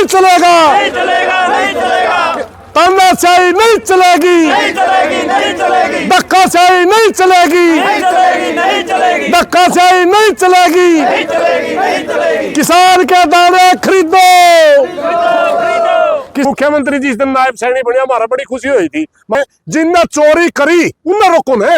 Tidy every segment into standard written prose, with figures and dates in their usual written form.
नहीं चलेगा, नहीं चलेगा, नहीं चलेगा। तानाशाही नहीं चलेगी, नहीं चलेगी, नहीं चलेगी, धक्काशाही नहीं चलेगी, नहीं चलेगी, नहीं चलेगी, धक्काशाही नहीं चलेगी। नहीं चलेगी, नहीं चलेगी। किसान के दाने खरीदो। खरीदो। मुख्यमंत्री जिस दिन नायब सैनी बनिया हमारा बड़ी खुशी हुई थी। मैं जिनने चोरी करी उन्हें रोको ने।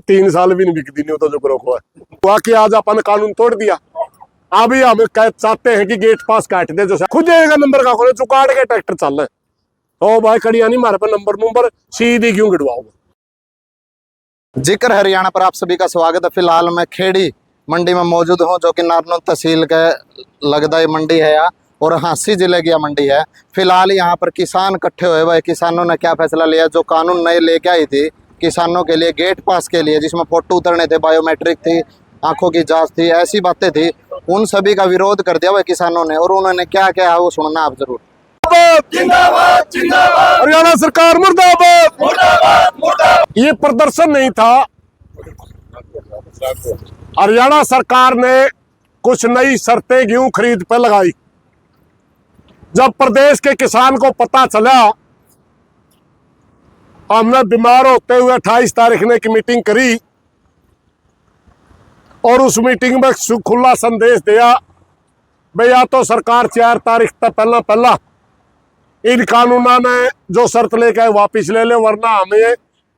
3 साल भी नहीं बिकती नहीं होता जो रोको है। वाकई आज अपन कानून तोड़ दिया। अभी हम चाहते हैं कि गेट पास काट दे, जो खुद नंबर का खोले चुकाड़ के ट्रैक्टर चल रहे। ओ भाई कड़िया नहीं मारे पर नंबर सीधी क्यों गिड़वाओगे। जिक्र हरियाणा पर आप सभी का स्वागत है। फिलहाल मैं खेड़ी मंडी में मौजूद हूं, जो कि नारनौल तहसील के लगदा ये मंडी है यहाँ, और हांसी जिले की मंडी है। फिलहाल यहाँ पर किसान इकट्ठे हुए हुए। किसानों ने क्या फैसला लिया, जो कानून नए लेके आई थी किसानों के लिए गेट पास के लिए, जिसमें फोटो उतरने थे, बायोमेट्रिक थी, आंखों की जांच थी, ऐसी बातें थी, उन सभी का विरोध कर दिया हुआ किसानों ने। और उन्होंने क्या क्या है वो सुनना आप जरूर। जिंदाबाद, जिंदाबाद, हरियाणा सरकार मुर्दाबाद, मुर्दाबाद, मुर्दाबाद। ये प्रदर्शन नहीं था। हरियाणा सरकार ने कुछ नई शर्तें गेहूं खरीद पर लगाई। जब प्रदेश के किसान को पता चला, हमने बीमार होते हुए 28 तारीख ने एक मीटिंग करी और उस मीटिंग में खुला संदेश दिया भाई या तो सरकार 4 तारीख तक पहला इन कानूनों ने जो शर्त लेकर वापिस ले ले, वरना हमें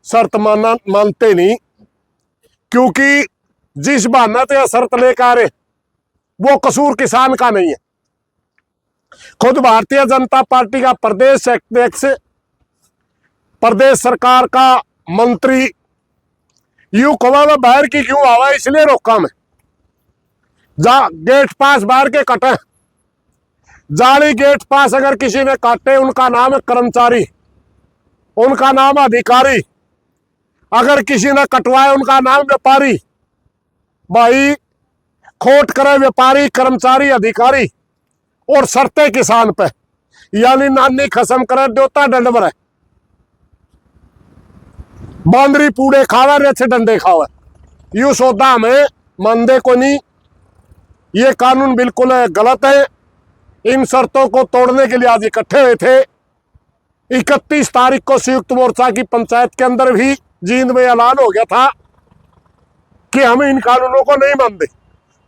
शर्त मानते नहीं। क्योंकि जिस बहाना तो यह शर्त लेकर आ रहे वो कसूर किसान का नहीं है। खुद भारतीय जनता पार्टी का प्रदेश अध्यक्ष, प्रदेश सरकार का मंत्री यूं कहा मैं बाहर की क्यों आवा, इसलिए रोका मैं। गेट पास बाहर के कटे, जाली गेट पास अगर किसी ने काटे उनका नाम है कर्मचारी, उनका नाम अधिकारी। अगर किसी ने कटवाए उनका नाम व्यापारी। भाई खोट करे व्यापारी, कर्मचारी, अधिकारी, और शर्तें किसान पे, यानी नानी खसम करे देवता डंड भरे, बांदरी पूड़े खावे, रेछे डंडे खावे। यू सौदा में मानदे को नहीं। ये कानून बिल्कुल गलत है। इन शर्तों को तोड़ने के लिए आज इकट्ठे हुए थे। 31 तारीख को संयुक्त मोर्चा की पंचायत के अंदर भी जींद में ऐलान हो गया था कि हम इन कानूनों को नहीं मानते।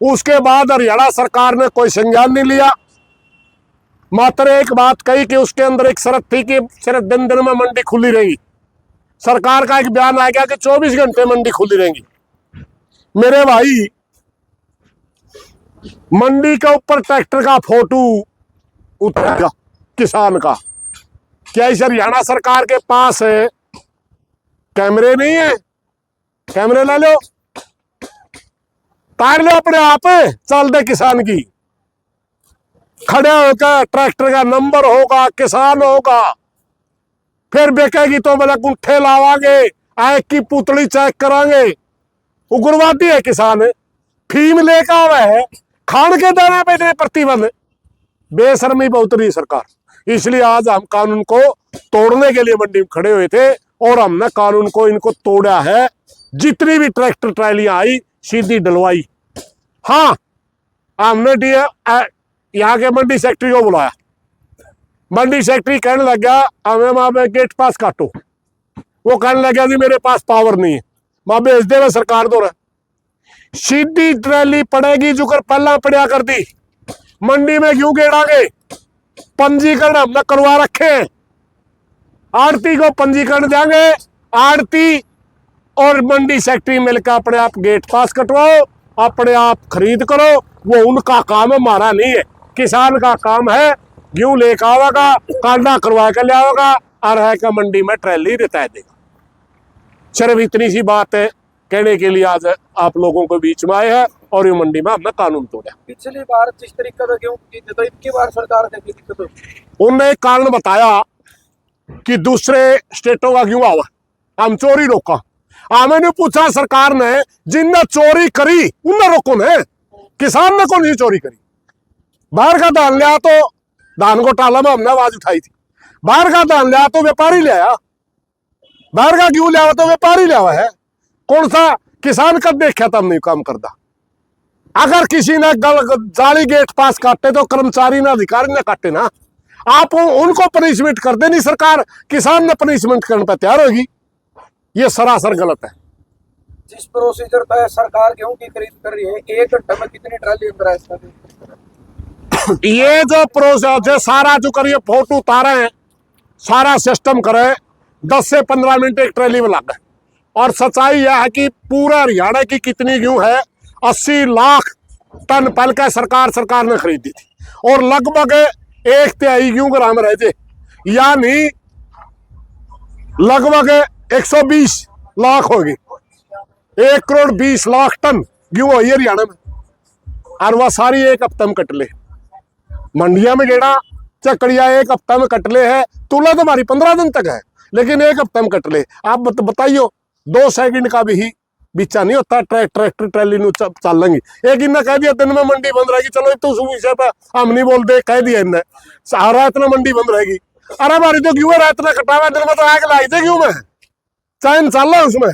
उसके बाद हरियाणा सरकार ने कोई संज्ञान नहीं लिया। मात्र एक बात कही कि उसके अंदर एक शर्त थी कि सिर्फ दिन में मंडी खुली रहेगी। सरकार का एक बयान आ गया कि 24 घंटे मंडी खुली रहेगी। मेरे भाई, मंडी के ऊपर ट्रैक्टर का फोटो उतरेगा किसान का। क्या इस हरियाणा सरकार के पास कैमरे नहीं है? कैमरे ला लो, तार लो अपने आप, चल दे किसान की। खड़े होकर ट्रैक्टर का नंबर होगा, किसान होगा, फिर बेचेगी तो बोला गुंठे लावांगे, आग की पुतली चेक करांगे। उग्रवादी है किसान, फीम लेकर आवे है, खान के दाना पे इतने प्रतिबंध। बेशर्मी बहुत रही सरकार। इसलिए आज हम कानून को तोड़ने के लिए मंडी में खड़े हुए थे और हमने कानून को इनको तोड़ा है। जितनी भी ट्रैक्टर ट्रैलियां आई सीधी डलवाई। हाँ, हमने यहाँ के मंडी सेक्रेटरी को बुलाया। मंडी सेक्रेटरी कहने लग गया हमें वहां पे गेट पास काटो। वो कहने लग गया जी मेरे पास पावर नहीं है, वहां भेज दे मैं सरकार दो रहा। सीधी ट्रैली पड़ेगी जो कर पहला पड़िया कर दी। मंडी में क्यों गेड़ांगे? पंजीकरण हमने करवा रखे हैं। आड़ती को पंजीकरण देंगे, आड़ती और मंडी सेक्रेटरी मिलकर अपने आप गेट पास कटवाओ, अपने आप खरीद करो। वो उनका काम है, हमारा नहीं है। किसान का काम है गेहूं लेकर आवेगा, कांदा करवा कर ले आवेगा और है का मंडी में ट्रैली रिता देगा। सिर्फ इतनी सी बात है कहने के लिए आज आप लोगों के बीच में आए हैं और ये मंडी में हमने कानून तोड़ा। पिछली बार जिस तरीके से गेहूं की तो इतनी बार सरकार ने दिक्कत हुई। उनने एक कारण बताया कि दूसरे स्टेटों का क्यों आवा, हम चोरी रोका। हमने पूछा सरकार ने जिनने चोरी करी उन्हें रोको ने, किसान ने कौन सी चोरी करी? बाहर का धान लिया तो धान घोटाला में हमने आवाज उठाई थी। बाहर का धान लिया तो व्यापारी ले आया, बाहर का क्यों लिया तो व्यापारी लिया हुआ है। कौन सा किसान कब देखा था हमने काम करता? अगर किसी ने जाली गेट पास काटे तो कर्मचारी ना अधिकारी ने काटे ना। आप उनको पनिशमेंट कर देनी सरकार, किसान ने पनिशमेंट करने पर तैयार होगी। ये सरासर गलत है। जिस प्रोसीजर तय सरकार गेहूं की खरीद कर रही है, 1 घंटे में कितनी ट्राली अंदर है इसका? ये जो प्रोसेस है सारा जो करिए, फोटो उतारे हैं, सारा सिस्टम करे, 10 से 15 मिनट एक ट्रैली में लग गए। और सच्चाई यह है कि पूरा हरियाणा की कितनी गेहूं है, 80 लाख टन पल का सरकार ने खरीदी थी, और लगभग 1/3 गेहूं ग्राम रह थे, यानी लगभग 120 लाख हो गई। 1,20,00,000 टन गेहूं हुई हरियाणा में, और वह सारी एक हफ्ते में कट ले। मंडिया में गेड़ा चकड़िया एक हफ्ता में कट ले है, तुला तो हमारी 15 दिन तक है, लेकिन एक हफ्ते में कट ले। आप बताइयो, 2 सेकंड का भी बीचा नहीं होता, ट्रैक्टर ट्रैली चल लेंगी। एक इन्हें कह दिया दिन में मंडी बंद रहेगी, चलो तो उस विषय पर हम नहीं बोलते, कह दिया इन्हें सारा इतना मंडी बंद रहेगी। अरे हमारी तो गेहूं रात में कटावा, दिन में तो आग लाई थे गेहूं में, चैन चल रहा है उसमें,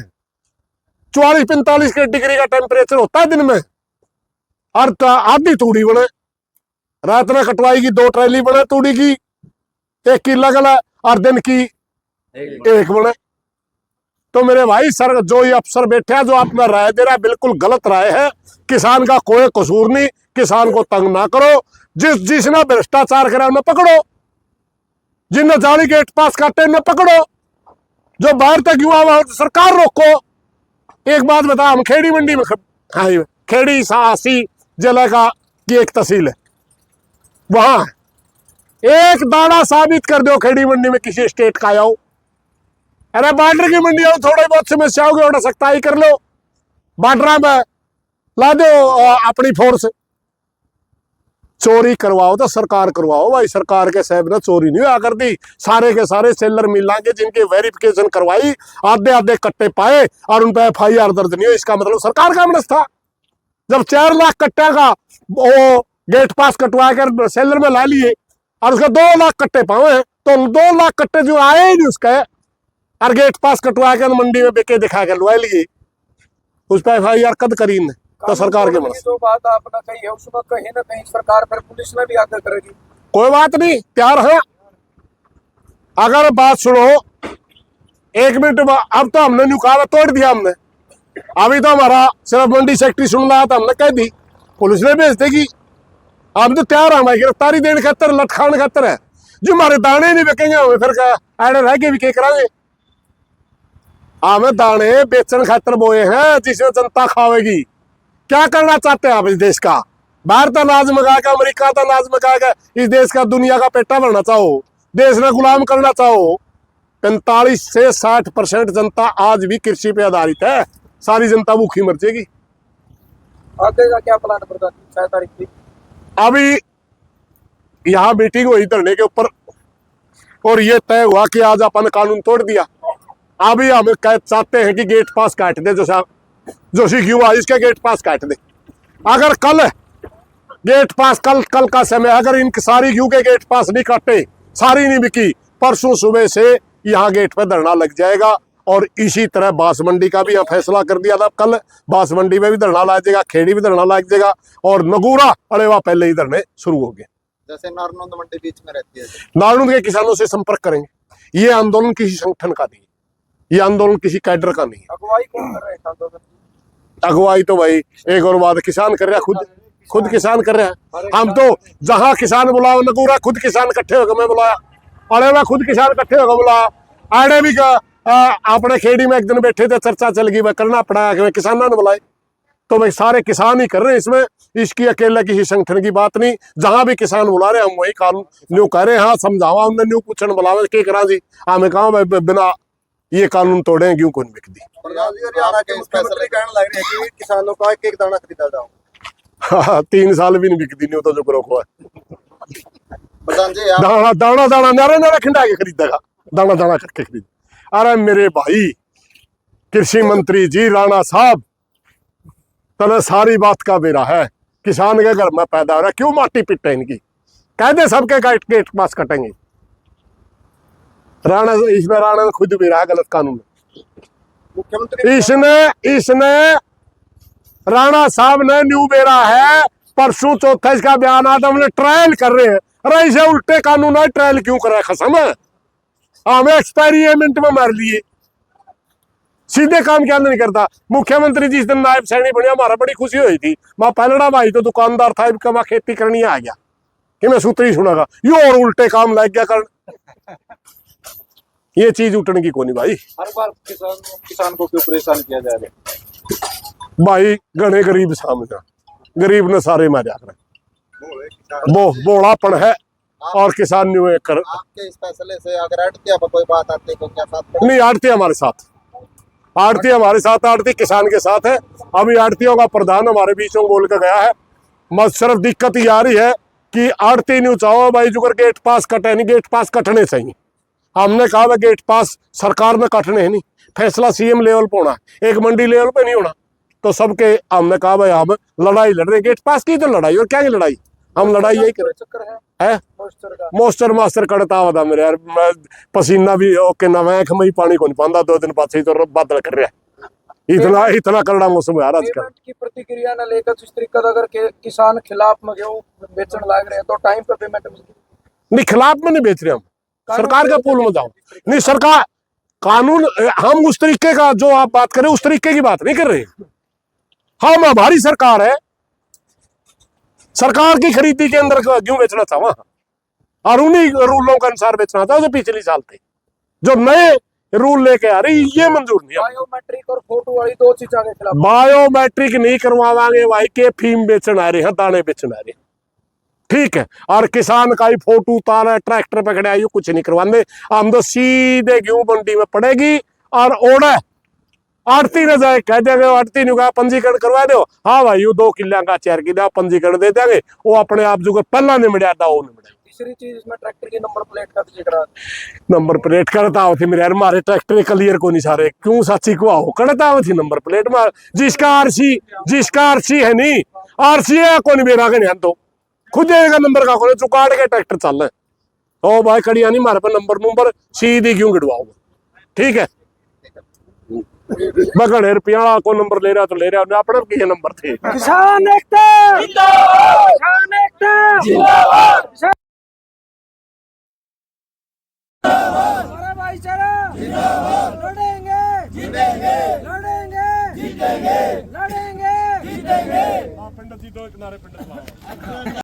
44-45 के डिग्री का टेम्परेचर होता है दिन में, और आधी तूड़ी बने रात में कटवाई की, 2 ट्रैली बने तूड़ी की, 1 किला गला, और दिन की 1 बने। तो मेरे भाई सर, जो ये अफसर बैठे हैं, जो आपने राय दे रहा है, बिल्कुल गलत राय है। किसान का कोई कसूर नहीं, किसान को तंग ना करो, जिसने भ्रष्टाचार करा उन्हें पकड़ो, जिनने जाली गेट पास काटे उन्हें पकड़ो, जो बाहर तक युवा वहां सरकार रोको। एक बात बता, हम खेड़ी मंडी में खेड़ी सासी जिले का की एक तहसील है, वहां एक दाना साबित कर दो खेड़ी मंडी में किसी स्टेट का आओ। अरे बॉर्डर की मंडी आओ, थोड़े बहुत समस्या होगी, उड़ा सकता ही कर लो, बॉर्डर में ला दो अपनी फोर्स। चोरी करवाओ तो सरकार करवाओ भाई, सरकार के साहब ने चोरी नहीं हुआ कर दी। सारे के सारे सेलर मिलांगे जिनकी वेरिफिकेशन करवाई, आधे कट्टे पाए और उन पर FIR दर्ज नहीं हो, इसका मतलब सरकार का मनस था। जब 4 लाख कट्टे का वो गेट पास कटवा कर सेलर में ला लिए, और उसका 2 लाख कट्टे पाए, तो 2 लाख कट्टे जो आए ही नहीं उसके, और गेट पास कटवा कर मंडी में बेके दिखा कर लुआ लिए, उस पर FIR कद करी ने, तो सरकार के मनस। जो बात आपने कही है उसमें कहीं ना कहीं सरकार फिर पुलिस में भी आगे करेगी। कोई बात नहीं, तैयार है। अगर बात सुनो 1 मिनट, अब तो हमने नुकारा तोड़ दिया, हमने अभी तो हमारा सिर्फ मंडी सेक्रेटरी सुन रहा था, हमने कह दी, पुलिस ने भेज देगी। हम तो तैयार हमारी गिरफ्तारी देने खातर, लटकाने खातर है। जो हमारे दाने नहीं बिकेंगे हमें फिर ऐडे रह के भी क्या करांगे। हमें दाने बेचने खातर बोए हैं जिसमें जनता खावेगी। क्या करना चाहते हैं आप इस देश का? बाहर का अनाज मंगाएगा, अमेरिका का अनाज मंगाएगा, इस देश का दुनिया का पेटा भरना चाहो, देश में गुलाम करना चाहो। 45 से 60% जनता आज भी कृषि पे आधारित है, सारी जनता भूखी मर जाएगी। आगे का क्या प्लान प्रधान 6 तारीख की? अभी यहाँ मीटिंग हुई धरने के ऊपर, और ये तय हुआ कि आज अपन कानून तोड़ दिया। अभी हम चाहते हैं कि गेट पास काट दे, जो क्यों इसके गेट पास काट दे। अगर कल गेट पास कल का समय, अगर इन सारी क्यों के गेट पास नहीं काटे, सारी नहीं बिकी, परसों सुबह से यहाँ गेट पे धरना लग जाएगा। और इसी तरह बांस मंडी का भी यहाँ फैसला कर दिया था, कल बांस मंडी में भी धरना लग जाएगा, खेड़ी भी धरना लग जाएगा, और नगूरा अड़ेवा पहले ही धरने शुरू हो गए। जैसे नारनौंद मंडी बीच में रहती है, नारनौंद के किसानों से संपर्क करेंगे। ये आंदोलन किसी संगठन का नहीं, ये आंदोलन किसी कैडर का नहीं है। अगुवाई कौन कर रहे हैं आंदोलन? अगुवाई तो भाई एक और बात, किसान कर रहा है, खुद किसान कर रहा है। हम तो जहां किसान बुलाओ, नगूरा खुद किसान इकट्ठे होकर मैं बुलाया, अड़ेवा खुद किसान इकट्ठे होकर बुलाया, आड़े भी अपने खेड़ी में एक दिन बैठे थे, चर्चा चल गई, वह करना पड़ा कि किसानों ने बुलाए। तो भाई सारे किसान ही कर रहे हैं इसमें, इसकी अकेला किसी संगठन की बात नहीं। जहां भी किसान बुला रहे हम वही कानून न्यू कह रहे हैं। हाँ समझावा उन्हें न्यू पूछन बुलावे के करा जी, हमें कहा भाई बिना ये कानून तोड़े क्यों कौन बिक दी। मुख्यमंत्री कहने लग रहे हैं कि किसानों का एक दाना खरीदा जाओ। 3 साल भी नहीं बिकती, नहीं तो जो करो को है। प्रधान जी दाना दाना दाना नारा नारा खिंडा के खरीदेगा, दाना दाना करके खरीद। अरे मेरे भाई कृषि मंत्री जी राणा साहब, तने सारी बात का बेरा है। किसान के घर में पैदा हो रहा है, क्यों माटी पिटे इनकी? कह दे सबके गेट पास कटेंगे। राणा ने खुद भी रहा गलत कानून। मुख्यमंत्री इसने राणा साहब ने न्यू बेरा है, परसों चौथा इसका बयान आता, हमने ट्रायल कर रहे हैं। अरे इसे उल्टे कानून है, ट्रायल क्यों करा खसम? हमें एक्सपेरिमेंट में मार लिए, सीधे काम क्या नहीं करता। मुख्यमंत्री जिस दिन नायब सैनी बनिया, हमारा बड़ी खुशी हुई थी। मैं पहलड़ा भाई तो दुकानदार था, इनका मैं खेती करनी आ गया कि मैं सूत्री सुनागा, ये और उल्टे काम लग गया कर। ये चीज उठने की कोनी भाई। हर बार किसान को क्यों परेशान किया जा रहा है? भाई घने गरीब सामने, गरीब ने सारे मारा कर वो बोलापन है, और किसान ने कर आपके इस फैसले से अगर आड़तिया पर कोई बात आती है तो क्या साथ नहीं। आड़ती हमारे साथ, आड़ती हमारे साथ, आड़ती किसान के साथ है। अभी आड़तियों का प्रधान हमारे बीच में बोल के गया है। मत सिर्फ दिक्कत ये आ रही है कि आड़ती नहीं चाहो भाई जुगर गेट पास कटे नहीं, गेट पास कटने चाहिए। हमने कहा भाई गेट पास सरकार में कटने है नहीं, फैसला सीएम लेवल पर होना, एक मंडी लेवल पे नहीं होना। तो सबके हमने कहा भाई हम लड़ाई लड़ रहे, गेट पास की तो लड़ाई, और क्या की लड़ाई, हम लड़ाई यही करें। चक्कर है मोस्टर मास्टर कड़ता हुआ था मेरे यार, मैं पसीना भी ओके ना, मैं में ही पानी को नहीं पाता, 2 दिन बाद तो बादल कर रहा है। इतना करड़ा मौसम है आजकल। पेमेंट की प्रतिक्रिया न लेकर जिस तरीके से अगर किसान खिलाफ में गेहूं बेचने लग रहे हैं तो टाइम पे पेमेंट नहीं, खिलाफ में नहीं बेच रहे हम, सरकार का पुल में जाओ। नहीं सरकार कानून, हम उस तरीके का जो आप बात करें उस तरीके की बात नहीं कर रहे। हम हमारी सरकार है, सरकार की खरीदी के अंदर क्यों बेचना था वहां, और उन्हीं रूलों के अनुसार बेचना था जो पिछले साल थे। जो नए रूल लेके आ रही ये मंजूर नहीं है। बायोमेट्रिक और फोटो वाली 2 चीजों के खिलाफ बायोमेट्रिक नहीं करवावांगे भाई, के फीम बेचन आ रहे हैं, दाने बेचन आ रहे हैं, ठीक है। और किसान का ही फोटो उतारा, ट्रैक्टर पकड़े आयु, कुछ नहीं करवाने। हम तो सीधे गेहूं मंडी में पड़ेगी और ओढ़े आड़ती न जाए, कह देंगे आड़ती नहीं, पंजीकरण करवा दो। हाँ भाई 2 किला का 4 किला पंजीकरण दे देंगे, वो अपने आप जो पहला नहीं मिला था वो नहीं मिला। तीसरी चीज इसमें ट्रैक्टर की नंबर प्लेट का जिक्र, नंबर प्लेट करता होती मेरे यार, मारे ट्रैक्टर क्लियर को नहीं सारे, क्यों साची को आओ करता होती नंबर प्लेट मार। जिसका आरसी है नहीं, आरसी है को नहीं मेरा के तो खुद देगा नंबर का को चुकाट के ट्रैक्टर चल रहे। ओ भाई कड़िया नहीं मारे पर नंबर सीधी क्यों गिड़वाओगे, ठीक है। मैं घने रुपया को नंबर ले रहा तो ले रहा, अपने के नंबर थे। किसान एकता जिंदाबाद, किसान एकता जिंदाबाद, हमारा भाईचारा जिंदाबाद, लड़ेंगे जीतेंगे, लड़ेंगे जीतेंगे, लड़ेंगे जीतेंगे। पंडित जी 2 किनारे पंडित